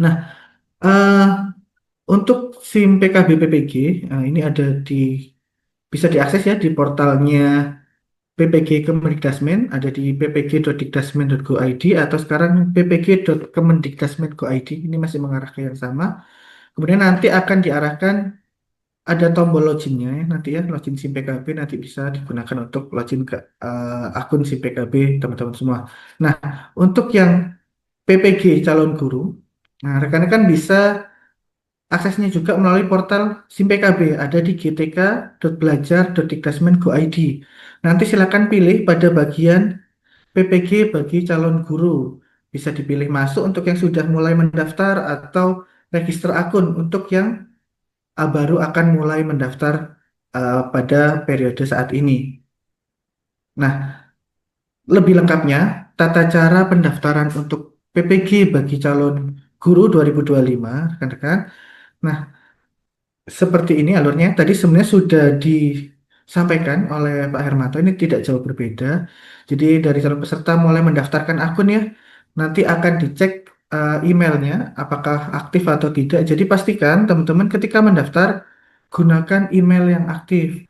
Nah, eh, untuk SIM PKB PPG, ini ada di bisa diakses ya di portalnya PPG Kemendikdasmen, ada di ppg.dikdasmen.go.id atau sekarang ppg.kemendikdasmen.go.id. Ini masih mengarah ke yang sama. Kemudian nanti akan diarahkan ada tombol loginnya ya, nanti ya login SIM PKB nanti bisa digunakan untuk login ke akun SIM PKB teman-teman semua. Nah, untuk yang PPG calon guru, nah rekan-rekan bisa aksesnya juga melalui portal SIM PKB ada di gtk.belajar.dikdasmen.go.id. Nanti silakan pilih pada bagian PPG bagi calon guru. Bisa dipilih masuk untuk yang sudah mulai mendaftar atau register akun untuk yang baru akan mulai mendaftar pada periode saat ini. Nah, lebih lengkapnya, tata cara pendaftaran untuk PPG bagi calon guru 2025, rekan-rekan. Nah, seperti ini alurnya. Tadi sebenarnya sudah disampaikan oleh Pak Hermanto, ini tidak jauh berbeda. Jadi dari calon peserta mulai mendaftarkan akun ya, nanti akan dicek emailnya apakah aktif atau tidak. Jadi pastikan teman-teman ketika mendaftar gunakan email yang aktif.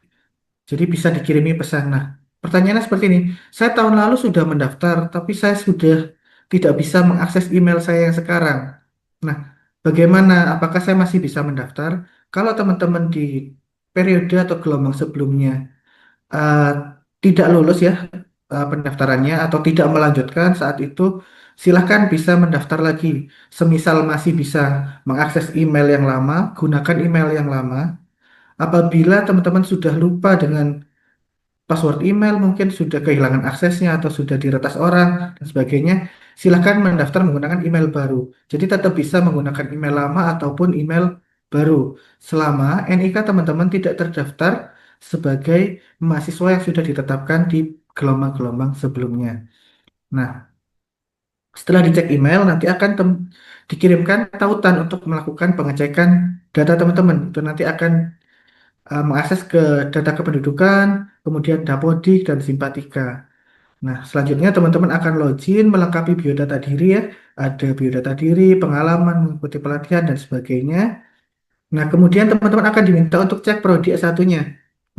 Jadi bisa dikirimi pesan. Nah, pertanyaannya seperti ini. Saya tahun lalu sudah mendaftar, tapi saya sudah tidak bisa mengakses email saya yang sekarang. Nah, bagaimana? Apakah saya masih bisa mendaftar? Kalau teman-teman di periode atau gelombang sebelumnya eh, tidak lulus ya pendaftarannya atau tidak melanjutkan saat itu, silahkan bisa mendaftar lagi. Semisal masih bisa mengakses email yang lama, gunakan email yang lama. Apabila teman-teman sudah lupa dengan password email, mungkin sudah kehilangan aksesnya atau sudah diretas orang dan sebagainya, silahkan mendaftar menggunakan email baru. Jadi tetap bisa menggunakan email lama ataupun email baru selama NIK teman-teman tidak terdaftar sebagai mahasiswa yang sudah ditetapkan di gelombang-gelombang sebelumnya. Nah, setelah dicek email nanti akan dikirimkan tautan untuk melakukan pengecekan data teman-teman. Itu nanti akan mengakses ke data kependudukan, kemudian Dapodik dan Simpatika. Nah, selanjutnya teman-teman akan login melengkapi biodata diri ya. Ada biodata diri, pengalaman, mengikuti pelatihan dan sebagainya. Nah, kemudian teman-teman akan diminta untuk cek prodi S1-nya.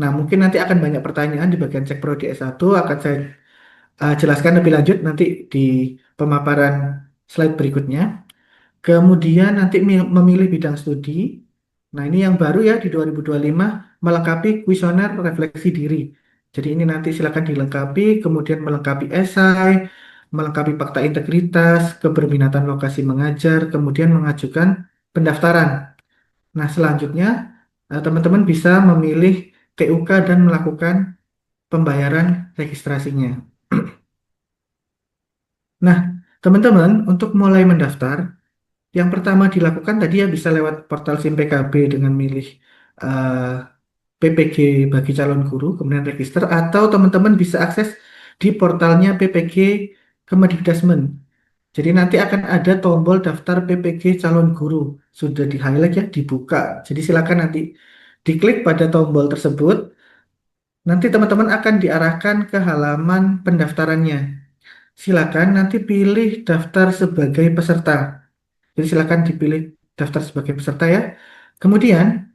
Nah, mungkin nanti akan banyak pertanyaan di bagian cek prodi S1 akan saya jelaskan lebih lanjut nanti di pemaparan slide berikutnya. Kemudian nanti memilih bidang studi. Nah, ini yang baru ya di 2025 melengkapi kuesioner refleksi diri. Jadi ini nanti silakan dilengkapi, kemudian melengkapi esai, melengkapi fakta integritas, keberminatan lokasi mengajar, kemudian mengajukan pendaftaran. Nah, selanjutnya teman-teman bisa memilih TUK dan melakukan pembayaran registrasinya. Nah, teman-teman untuk mulai mendaftar yang pertama dilakukan tadi ya bisa lewat portal SIM PKB dengan milih eh, PPG bagi calon guru, kemudian register, atau teman-teman bisa akses di portalnya PPG Kemendikdasmen. Jadi nanti akan ada tombol daftar PPG calon guru, sudah di-highlight ya, dibuka. Jadi silakan nanti diklik pada tombol tersebut, nanti teman-teman akan diarahkan ke halaman pendaftarannya. Silakan nanti pilih daftar sebagai peserta. Jadi silakan dipilih daftar sebagai peserta ya. Kemudian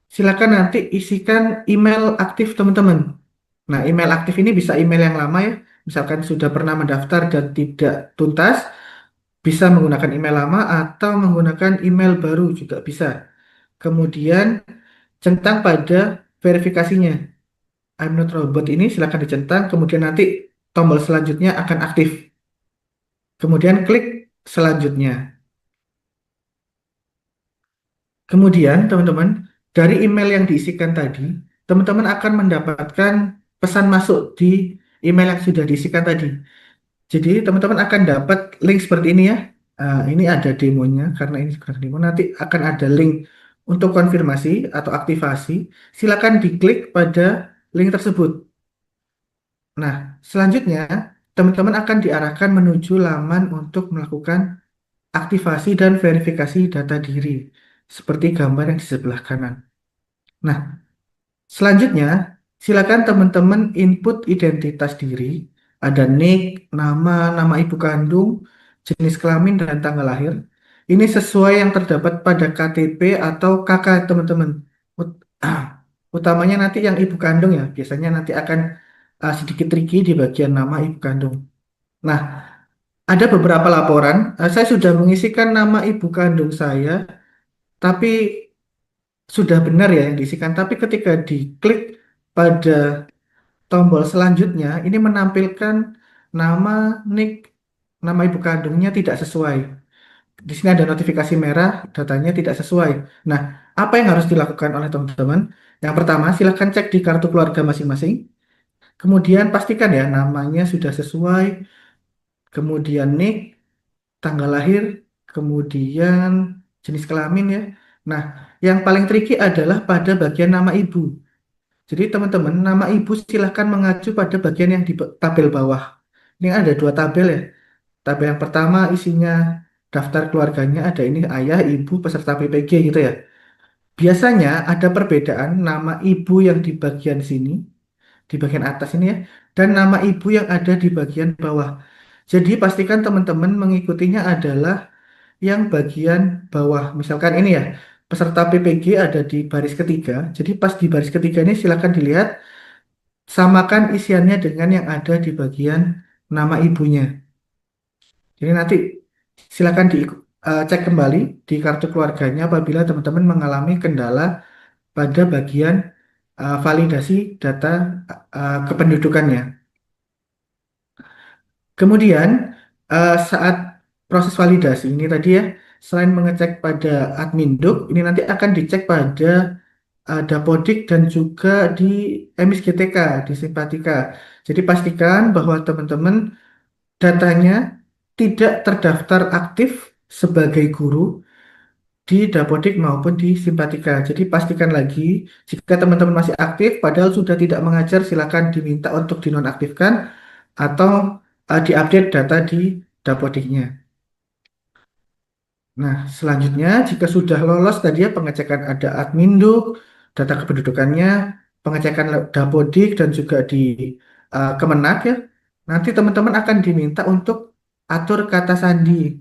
silakan nanti isikan email aktif teman-teman. Nah, email aktif ini bisa email yang lama ya. Misalkan sudah pernah mendaftar dan tidak tuntas, bisa menggunakan email lama atau menggunakan email baru juga bisa. Kemudian centang pada verifikasinya. I'm not robot ini silakan dicentang, kemudian nanti tombol selanjutnya akan aktif. Kemudian klik selanjutnya. Kemudian, teman-teman, dari email yang diisikan tadi, teman-teman akan mendapatkan pesan masuk di email yang sudah diisikan tadi. Jadi, teman-teman akan dapat link seperti ini ya. Ini ada demonya, karena ini sekedar demo. Nanti akan ada link untuk konfirmasi atau aktivasi. Silakan diklik pada link tersebut. Nah, selanjutnya, teman-teman akan diarahkan menuju laman untuk melakukan aktivasi dan verifikasi data diri, seperti gambar yang di sebelah kanan. Nah, selanjutnya, silakan teman-teman input identitas diri, ada NIK, nama, nama ibu kandung, jenis kelamin, dan tanggal lahir. Ini sesuai yang terdapat pada KTP atau KK teman-teman. Ut- Utamanya nanti yang ibu kandung ya, biasanya nanti akan sedikit tricky di bagian nama ibu kandung. Nah, ada beberapa laporan, saya sudah mengisikan nama ibu kandung saya, tapi sudah benar ya yang diisikan. Tapi ketika diklik pada tombol selanjutnya, ini menampilkan nama NIK, nama ibu kandungnya tidak sesuai. Di sini ada notifikasi merah, datanya tidak sesuai. Nah, apa yang harus dilakukan oleh teman-teman? Yang pertama, silakan cek di kartu keluarga masing-masing. Kemudian pastikan ya namanya sudah sesuai, kemudian NIK, tanggal lahir, kemudian jenis kelamin ya. Nah, yang paling tricky adalah pada bagian nama ibu. Jadi teman-teman, nama ibu silahkan mengacu pada bagian yang di tabel bawah. Ini ada dua tabel ya. Tabel yang pertama isinya daftar keluarganya, ada ini ayah, ibu, peserta PPG gitu ya. Biasanya ada perbedaan nama ibu yang di bagian sini, di bagian atas ini ya, dan nama ibu yang ada di bagian bawah. Jadi pastikan teman-teman mengikutinya adalah yang bagian bawah. Misalkan ini ya, peserta PPG ada di baris ketiga. Jadi pas di baris ketiga ini silakan dilihat, samakan isiannya dengan yang ada di bagian nama ibunya. Jadi nanti silakan cek kembali di kartu keluarganya apabila teman-teman mengalami kendala pada bagian validasi data kependudukannya. Kemudian saat proses validasi ini tadi ya, selain mengecek pada admin duk, ini nanti akan dicek pada Dapodik dan juga di MISGTK, di Simpatika. Jadi pastikan bahwa teman-teman datanya tidak terdaftar aktif sebagai guru di Dapodik maupun di Simpatika. Jadi pastikan lagi jika teman-teman masih aktif padahal sudah tidak mengajar silakan diminta untuk dinonaktifkan atau diupdate data di Dapodiknya. Nah, selanjutnya jika sudah lolos tadi ya pengecekan ada adminduk, data kependudukannya, pengecekan Dapodik dan juga di Kemenak ya, nanti teman-teman akan diminta untuk atur kata sandi.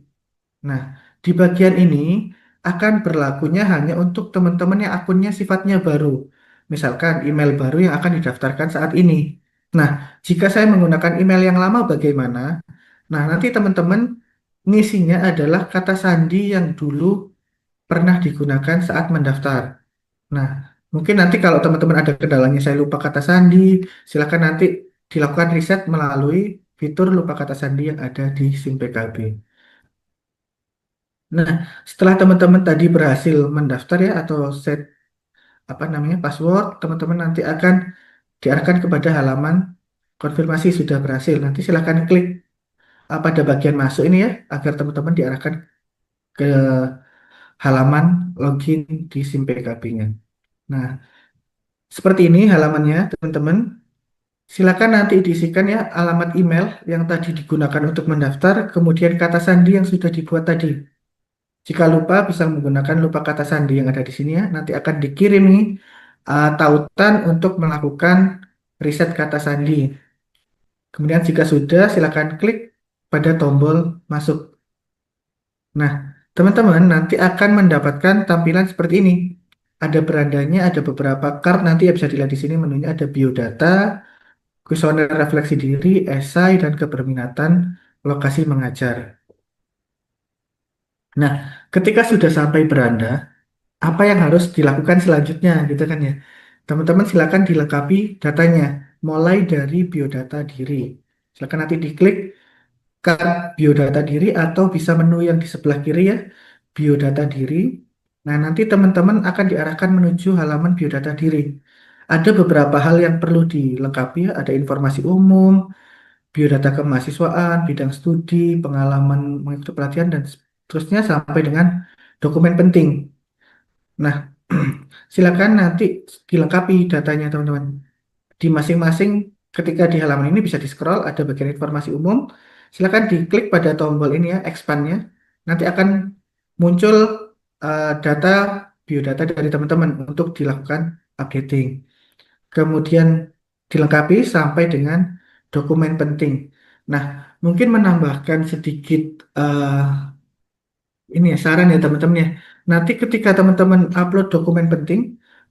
Nah, di bagian ini akan berlakunya hanya untuk teman-teman yang akunnya sifatnya baru. Misalkan email baru yang akan didaftarkan saat ini. Nah, jika saya menggunakan email yang lama bagaimana? Nah, nanti teman-teman ngisinya adalah kata sandi yang dulu pernah digunakan saat mendaftar. Nah, mungkin nanti kalau teman-teman ada kendalanya saya lupa kata sandi, silakan nanti dilakukan riset melalui fitur lupa kata sandi yang ada di SIM PKB. Nah, setelah teman-teman tadi berhasil mendaftar ya atau set apa namanya password, teman-teman nanti akan diarahkan kepada halaman konfirmasi sudah berhasil. Nanti silakan klik pada bagian masuk ini ya agar teman-teman diarahkan ke halaman login di SIM PKB-nya. Nah, seperti ini halamannya, teman-teman. Silakan nanti diisikan ya alamat email yang tadi digunakan untuk mendaftar, kemudian kata sandi yang sudah dibuat tadi. Jika lupa, bisa menggunakan lupa kata sandi yang ada di sini ya. Nanti akan dikirim nih tautan untuk melakukan riset kata sandi. Kemudian jika sudah, silakan klik pada tombol masuk. Nah, teman-teman nanti akan mendapatkan tampilan seperti ini. Ada berandanya, ada beberapa card nanti ya bisa dilihat di sini menunya ada biodata, kuesioner refleksi diri, esai, dan keberminatan lokasi mengajar. Nah, ketika sudah sampai beranda, apa yang harus dilakukan selanjutnya gitu kan ya. Teman-teman silakan dilengkapi datanya mulai dari biodata diri. Silakan nanti diklik tab biodata diri atau bisa menu yang di sebelah kiri ya, biodata diri. Nah, nanti teman-teman akan diarahkan menuju halaman biodata diri. Ada beberapa hal yang perlu dilengkapi ya, ada informasi umum, biodata kemahasiswaan, bidang studi, pengalaman mengikuti pelatihan dan seterusnya sampai dengan dokumen penting. Nah, silakan nanti dilengkapi datanya teman-teman. Di masing-masing ketika di halaman ini bisa di-scroll ada bagian informasi umum. Silakan diklik pada tombol ini ya, expand-nya. Nanti akan muncul data biodata dari teman-teman untuk dilakukan updating. Kemudian dilengkapi sampai dengan dokumen penting. Nah, mungkin menambahkan sedikit ini ya saran ya teman-teman ya. Nanti ketika teman-teman upload dokumen penting,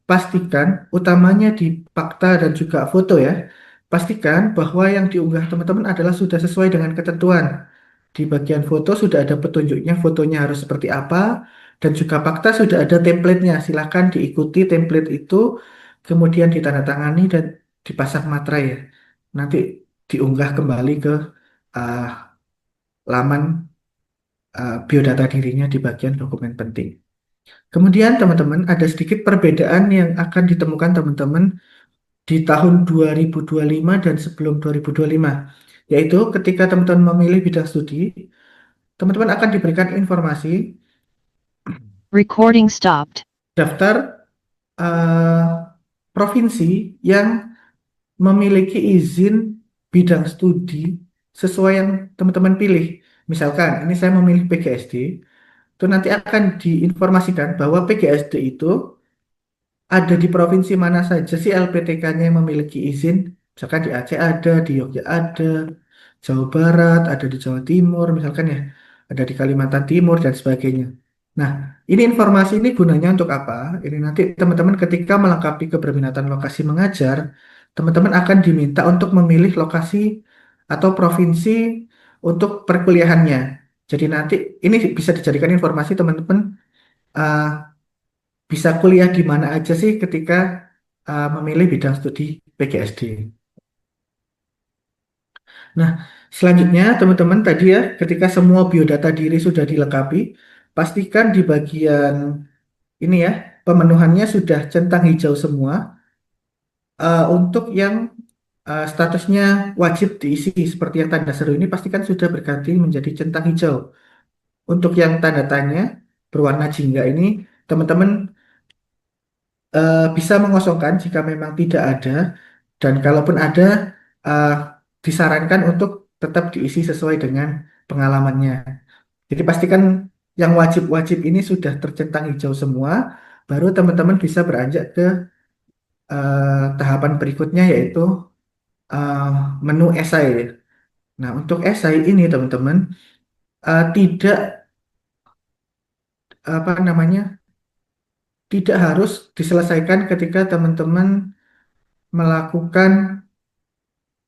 pastikan utamanya di fakta dan juga foto ya. Pastikan bahwa yang diunggah teman-teman adalah sudah sesuai dengan ketentuan. Di bagian foto sudah ada petunjuknya, fotonya harus seperti apa, dan juga fakta sudah ada template-nya. Silakan diikuti template itu, kemudian ditandatangani dan dipasang materai ya. Nanti diunggah kembali ke uh, laman biodata dirinya di bagian dokumen penting. Kemudian teman-teman ada sedikit perbedaan yang akan ditemukan teman-teman di tahun 2025 dan sebelum 2025. Yaitu ketika teman-teman memilih bidang studi, teman-teman akan diberikan informasi Recording stopped. daftar eh, provinsi yang memiliki izin bidang studi sesuai yang teman-teman pilih. Misalkan, ini saya memilih PGSD, itu nanti akan diinformasikan bahwa PGSD itu ada di provinsi mana saja sih LPTK-nya yang memiliki izin. Misalkan di Aceh ada, di Yogyakarta ada, Jawa Barat, ada di Jawa Timur, misalkan ya, ada di Kalimantan Timur dan sebagainya. Nah, ini informasi ini gunanya untuk apa? Ini nanti teman-teman ketika melengkapi keberminatan lokasi mengajar, teman-teman akan diminta untuk memilih lokasi atau provinsi untuk perkuliahannya. Jadi nanti ini bisa dijadikan informasi teman-teman uh, bisa kuliah di mana aja sih ketika memilih bidang studi PGSD. Nah, selanjutnya teman-teman tadi ya, ketika semua biodata diri sudah dilengkapi, pastikan di bagian ini ya, pemenuhannya sudah centang hijau semua. Untuk yang statusnya wajib diisi seperti yang tanda seru ini pastikan sudah berganti menjadi centang hijau. Untuk yang tanda tanya berwarna jingga ini, teman-teman bisa mengosongkan jika memang tidak ada. Dan kalaupun ada, eh, disarankan untuk tetap diisi sesuai dengan pengalamannya. Jadi pastikan yang wajib-wajib ini sudah tercentang hijau semua, baru teman-teman bisa beranjak ke tahapan berikutnya yaitu eh, menu esai. Nah, untuk esai ini teman-teman tidak apa namanya, tidak harus diselesaikan ketika teman-teman melakukan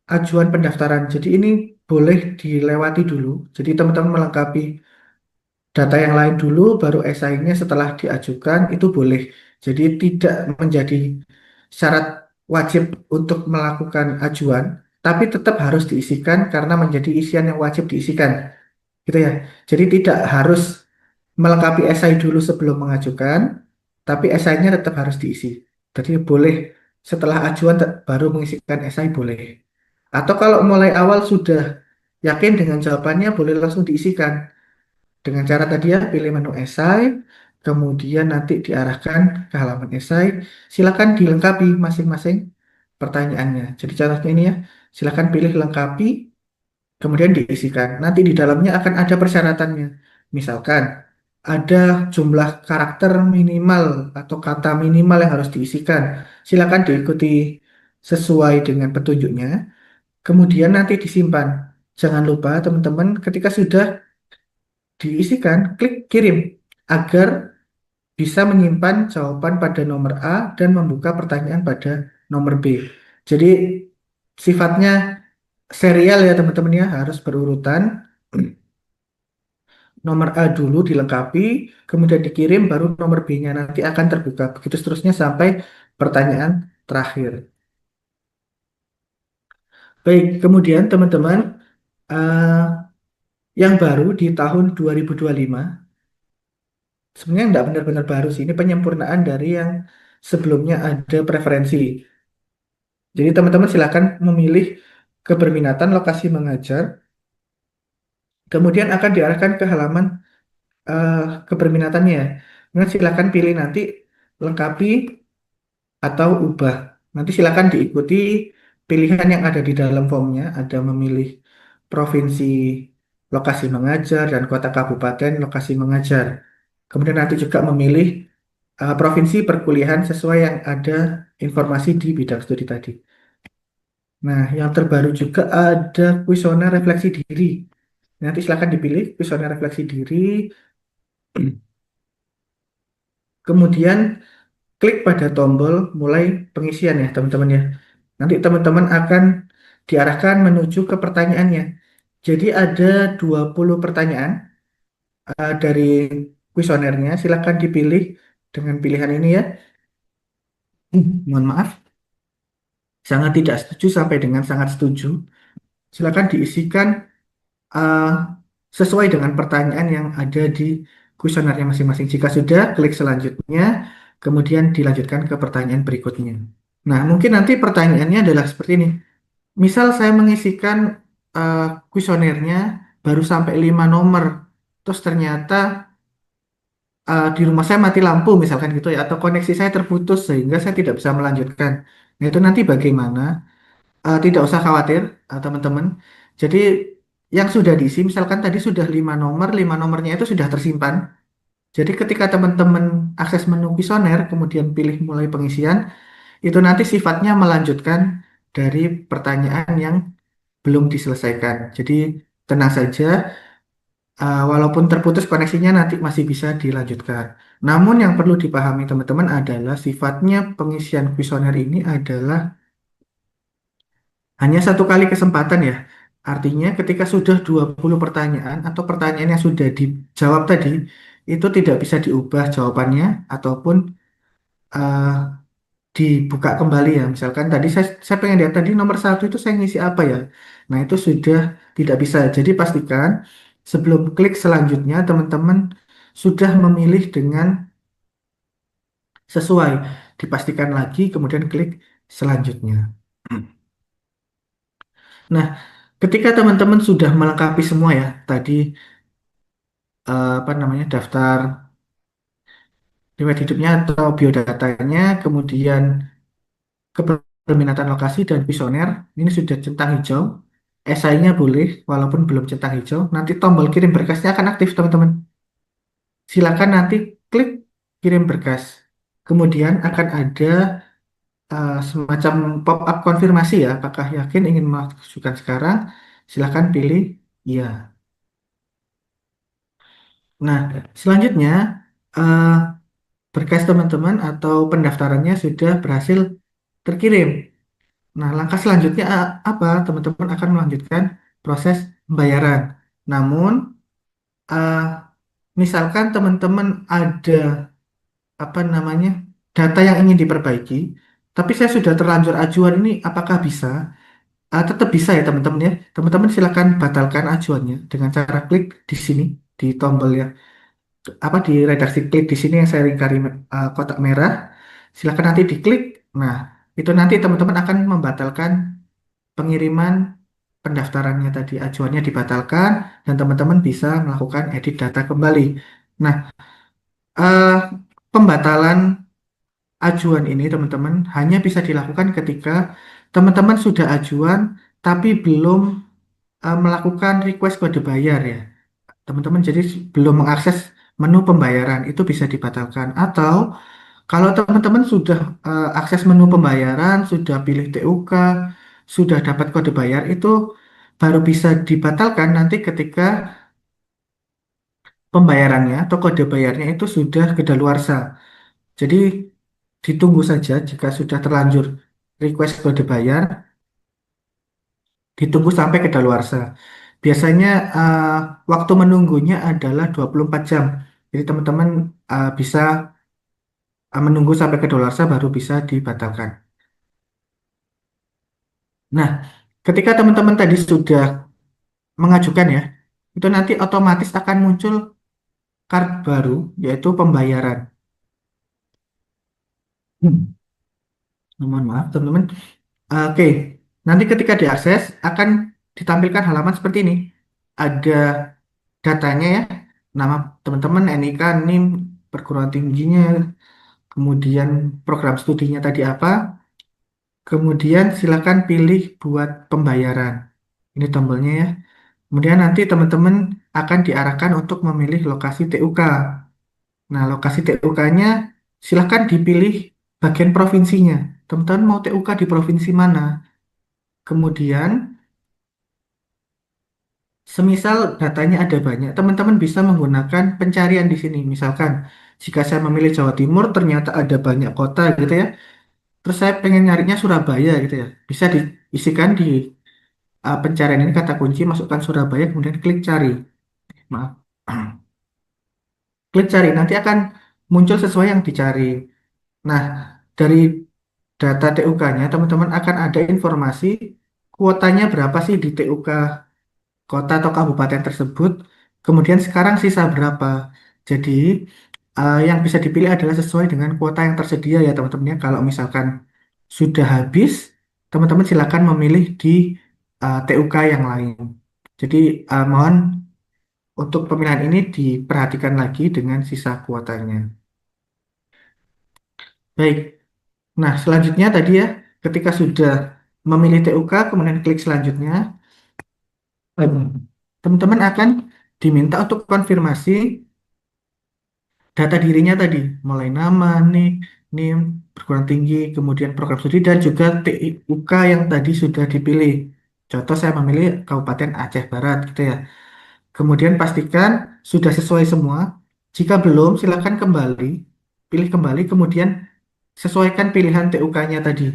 ajuan pendaftaran. Jadi ini boleh dilewati dulu. Jadi teman-teman melengkapi data yang lain dulu, baru esainya setelah diajukan itu boleh. Jadi tidak menjadi syarat wajib untuk melakukan ajuan, tapi tetap harus diisikan karena menjadi isian yang wajib diisikan, gitu ya. Jadi tidak harus melengkapi esai dulu sebelum mengajukan, tapi esainya tetap harus diisi. Jadi boleh setelah ajuan baru mengisikan esai boleh. Atau kalau mulai awal sudah yakin dengan jawabannya boleh langsung diisikan. Dengan cara tadi ya, pilih menu esai, kemudian nanti diarahkan ke halaman esai. Silakan dilengkapi masing-masing pertanyaannya. Jadi contohnya ini ya, silakan pilih lengkapi, kemudian diisikan. Nanti di dalamnya akan ada persyaratannya. Misalkan ada jumlah karakter minimal atau kata minimal yang harus diisikan. Silakan diikuti sesuai dengan petunjuknya. Kemudian nanti disimpan. Jangan lupa teman-teman ketika sudah diisikan, klik kirim agar bisa menyimpan jawaban pada nomor A dan membuka pertanyaan pada nomor B. Jadi sifatnya serial ya teman-teman ya, harus berurutan. Nomor A dulu dilengkapi, kemudian dikirim, baru nomor B-nya nanti akan terbuka. Begitu seterusnya sampai pertanyaan terakhir. Baik, kemudian teman-teman, eh, yang baru di tahun 2025, sebenarnya nggak benar-benar baru sih, ini penyempurnaan dari yang sebelumnya ada preferensi. Jadi teman-teman silakan memilih keberminatan lokasi mengajar, kemudian akan diarahkan ke halaman eh, keberminatannya. Kemudian silakan pilih nanti lengkapi atau ubah. Nanti silakan diikuti pilihan yang ada di dalam formnya. Ada memilih provinsi lokasi mengajar dan kota kabupaten lokasi mengajar. Kemudian nanti juga memilih provinsi perkuliahan sesuai yang ada informasi di bidang studi tadi. Nah, yang terbaru juga ada kuesioner refleksi diri. Nanti silakan dipilih kuesioner refleksi diri. Kemudian klik pada tombol mulai pengisian ya teman-teman ya. Nanti teman-teman akan diarahkan menuju ke pertanyaannya. Jadi ada 20 pertanyaan dari kuesionernya. Silakan dipilih dengan pilihan ini ya. Mohon maaf, sangat tidak setuju sampai dengan sangat setuju. Silakan diisikan eh, sesuai dengan pertanyaan yang ada di kuesionernya masing-masing. Jika sudah, klik selanjutnya, kemudian dilanjutkan ke pertanyaan berikutnya. Nah, mungkin nanti pertanyaannya adalah seperti ini. Misal saya mengisikan eh, kuesionernya baru sampai 5 nomor, terus ternyata di rumah saya mati lampu misalkan gitu ya, atau koneksi saya terputus sehingga saya tidak bisa melanjutkan. Nah, itu nanti bagaimana? Tidak usah khawatir, teman-teman. Jadi yang sudah diisi, misalkan tadi sudah 5 nomor, 5 nomornya itu sudah tersimpan. Jadi ketika teman-teman akses menu kuesioner, kemudian pilih mulai pengisian, itu nanti sifatnya melanjutkan dari pertanyaan yang belum diselesaikan. Jadi tenang saja, walaupun terputus koneksinya nanti masih bisa dilanjutkan. Namun yang perlu dipahami teman-teman adalah sifatnya pengisian kuesioner ini adalah hanya satu kali kesempatan ya. Artinya ketika sudah 20 pertanyaan atau pertanyaan yang sudah dijawab tadi, itu tidak bisa diubah jawabannya ataupun eh, dibuka kembali ya. Misalkan tadi saya pengen lihat tadi nomor satu itu saya ngisi apa ya. Nah itu sudah tidak bisa. Jadi pastikan sebelum klik selanjutnya teman-teman sudah memilih dengan sesuai. Dipastikan lagi kemudian klik selanjutnya. Nah, ketika teman-teman sudah melengkapi semua ya, tadi apa namanya daftar riwayat hidupnya atau biodatanya, kemudian keberminatan lokasi dan kuesioner, ini sudah centang hijau. Esainya boleh, walaupun belum centang hijau. Nanti tombol kirim berkasnya akan aktif, teman-teman. Silakan nanti klik kirim berkas. Kemudian akan ada semacam pop-up konfirmasi ya, apakah yakin ingin mengajukan sekarang? Silakan pilih iya. Nah, selanjutnya eh, berkas teman-teman atau pendaftarannya sudah berhasil terkirim. Nah, langkah selanjutnya apa? Teman-teman akan melanjutkan proses pembayaran. Namun, eh, misalkan teman-teman ada apa namanya data yang ingin diperbaiki, tapi saya sudah terlanjur ajuan ini, apakah bisa? Tetap bisa ya teman-teman ya. Teman-teman silakan batalkan ajuannya dengan cara klik di sini di tombol ya apa di redaksi klik di sini yang saya lingkari kotak merah. Silakan nanti diklik. Nah, itu nanti teman-teman akan membatalkan pengiriman pendaftarannya tadi ajuannya dibatalkan dan teman-teman bisa melakukan edit data kembali. Nah, eh, pembatalan ajuan ini teman-teman hanya bisa dilakukan ketika teman-teman sudah ajuan tapi belum melakukan request kode bayar ya. Teman-teman jadi belum mengakses menu pembayaran itu bisa dibatalkan atau kalau teman-teman sudah akses menu pembayaran, sudah pilih TUK, sudah dapat kode bayar itu baru bisa dibatalkan nanti ketika pembayarannya atau kode bayarnya itu sudah kedaluarsa. Jadi ditunggu saja jika sudah terlanjur request kode bayar, ditunggu sampai kedaluarsa. Biasanya waktu menunggunya adalah 24 jam. Jadi teman-teman bisa menunggu sampai kedaluarsa baru bisa dibatalkan. Nah, ketika teman-teman tadi sudah mengajukan ya, itu nanti otomatis akan muncul card baru, yaitu pembayaran. Mohon maaf, teman-teman. Oke, nanti ketika diakses akan ditampilkan halaman seperti ini. Ada datanya ya, nama teman-teman, NIK, NIM, perguruan tingginya, kemudian program studinya tadi apa, kemudian silakan pilih buat pembayaran. Ini tombolnya ya. Kemudian nanti teman-teman akan diarahkan untuk memilih lokasi TUK. Nah, lokasi TUK-nya silahkan dipilih bagian provinsinya. Teman-teman mau TUK di provinsi mana? Kemudian Semisal datanya ada banyak, teman-teman bisa menggunakan pencarian di sini. Misalkan, jika saya memilih Jawa Timur, ternyata ada banyak kota gitu ya. Terus saya pengen nyarinya Surabaya gitu ya. Bisa diisikan di pencarian ini kata kunci, masukkan Surabaya, kemudian klik cari. Maaf. Klik cari, nanti akan muncul sesuai yang dicari. Nah, dari data TUK-nya, teman-teman akan ada informasi kuotanya berapa sih di TUK kota atau kabupaten tersebut. Kemudian sekarang sisa berapa. Jadi, yang bisa dipilih adalah sesuai dengan kuota yang tersedia ya teman-teman ya. Kalau misalkan sudah habis, teman-teman silakan memilih di TUK yang lain. Jadi, mohon untuk pemilihan ini diperhatikan lagi dengan sisa kuotanya. Baik. Nah, selanjutnya tadi ya, ketika sudah memilih TUK, kemudian klik selanjutnya, eh, teman-teman akan diminta untuk konfirmasi data dirinya tadi, mulai nama, nik, NIM, perguruan tinggi, kemudian program studi, dan juga TIUK yang tadi sudah dipilih. Contoh saya memilih Kabupaten Aceh Barat gitu ya. Kemudian pastikan sudah sesuai semua. Jika belum, silakan kembali, pilih kembali, kemudian sesuaikan pilihan TUK-nya tadi.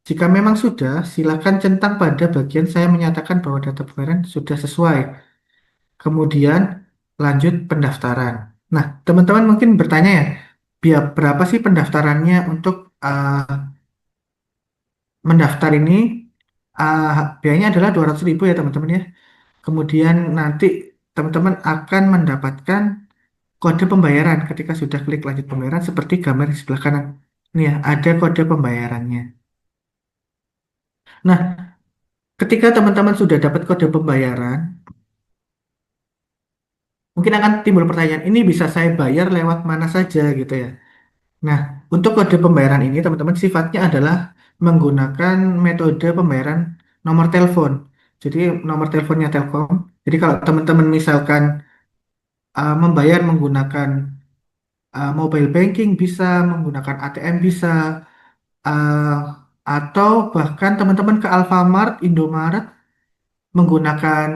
Jika memang sudah, silakan centang pada bagian saya menyatakan bahwa data pembayaran sudah sesuai. Kemudian lanjut pendaftaran. Nah, teman-teman mungkin bertanya ya, biar berapa sih pendaftarannya untuk mendaftar ini? Biayanya adalah 200.000 ya teman-teman ya. Kemudian nanti teman-teman akan mendapatkan kode pembayaran ketika sudah klik lanjut pembayaran seperti gambar di sebelah kanan. Ini ya, ada kode pembayarannya. Nah, ketika teman-teman sudah dapat kode pembayaran, mungkin akan timbul pertanyaan, ini bisa saya bayar lewat mana saja gitu ya. Nah, untuk kode pembayaran ini teman-teman sifatnya adalah menggunakan metode pembayaran nomor telepon. Jadi nomor teleponnya Telkom. Jadi kalau teman-teman misalkan membayar menggunakan mobile banking bisa, menggunakan ATM bisa, uh, atau bahkan teman-teman ke Alfamart, Indomaret menggunakan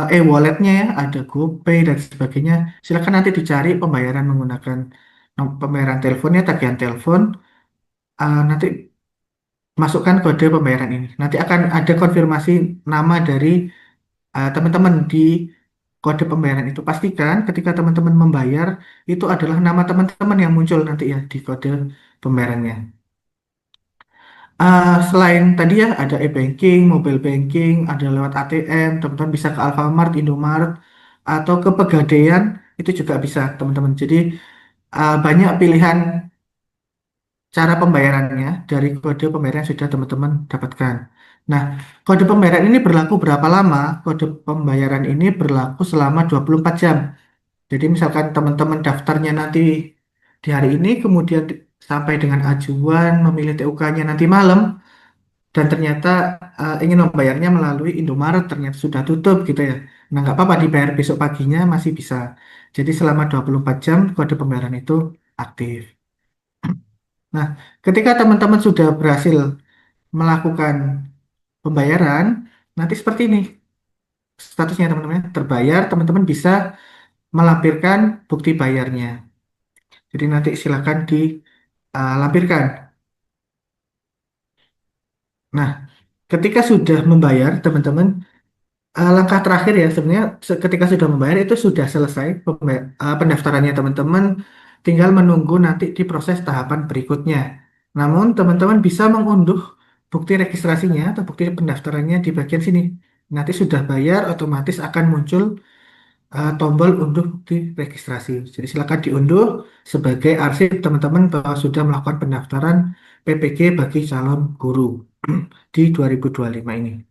e-walletnya ya, ada GoPay dan sebagainya. Silakan nanti dicari pembayaran menggunakan pembayaran teleponnya, tagihan telepon. Nanti masukkan kode pembayaran ini. Nanti akan ada konfirmasi nama dari teman-teman di kode pembayaran itu. Pastikan ketika teman-teman membayar itu adalah nama teman-teman yang muncul nanti ya di kode pembayarannya. Selain tadi ya ada e-banking, mobile banking, ada lewat ATM, teman-teman bisa ke Alfamart, Indomaret, atau ke Pegadaian itu juga bisa teman-teman. Jadi banyak pilihan cara pembayarannya dari kode pembayaran yang sudah teman-teman dapatkan. Nah, kode pembayaran ini berlaku berapa lama? Kode pembayaran ini berlaku selama 24 jam. Jadi misalkan teman-teman daftarnya nanti di hari ini, kemudian sampai dengan ajuan memilih TUK-nya nanti malam, dan ternyata ingin membayarnya melalui Indomaret, ternyata sudah tutup gitu ya. Nah, nggak apa-apa dibayar besok paginya masih bisa. Jadi selama 24 jam kode pembayaran itu aktif. Nah, ketika teman-teman sudah berhasil melakukan pembayaran, nanti seperti ini statusnya teman-teman, terbayar, teman-teman bisa melampirkan bukti bayarnya. Jadi nanti silakan dilampirkan. Nah, ketika sudah membayar, teman-teman, langkah terakhir ya sebenarnya ketika sudah membayar itu sudah selesai pendaftarannya teman-teman, tinggal menunggu nanti di proses tahapan berikutnya. Namun teman-teman bisa mengunduh bukti registrasinya atau bukti pendaftarannya di bagian sini. Nanti sudah bayar otomatis akan muncul tombol unduh bukti registrasi. Jadi silakan diunduh sebagai arsip teman-teman bahwa sudah melakukan pendaftaran PPG bagi calon guru di 2025 ini.